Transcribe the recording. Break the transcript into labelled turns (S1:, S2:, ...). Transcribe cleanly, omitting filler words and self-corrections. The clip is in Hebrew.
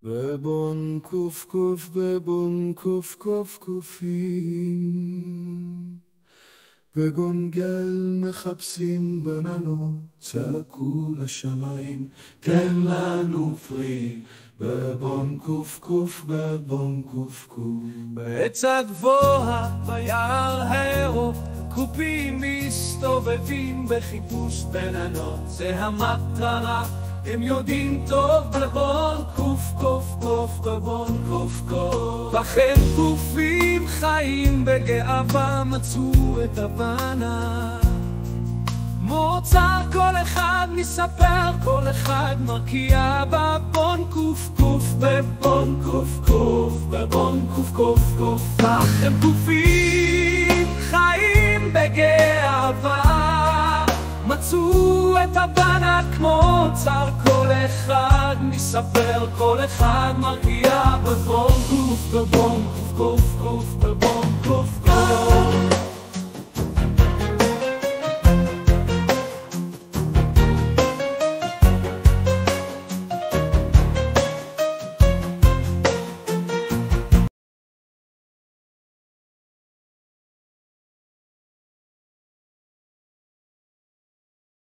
S1: בבון קוף קוף בבון קוף קוף קופים בגונגל מחפשים בננות, צעקו לשמיים תן לנו פרי. בבון קוף קוף בבון קוף קוף בעץ הגבוה ביער העירוב קופים מסתובבים בחיפוש בננות, זה המטרה הם יודעים טוב. בבון קוף קוף קוף בבון קוף קוף לכן קופים חיים בגאווה מצאו את הבנה מוצר כל אחד מספר כל אחד מרקיע. בבון קוף קוף בבון קוף קוף בבון קוף קוף קוף לכן קופים חיים בגאווה מצאו את הבנה כמו צר כל אחד מספר כל אחד מרגיע. בבון קוף בבון קוף קוף קוף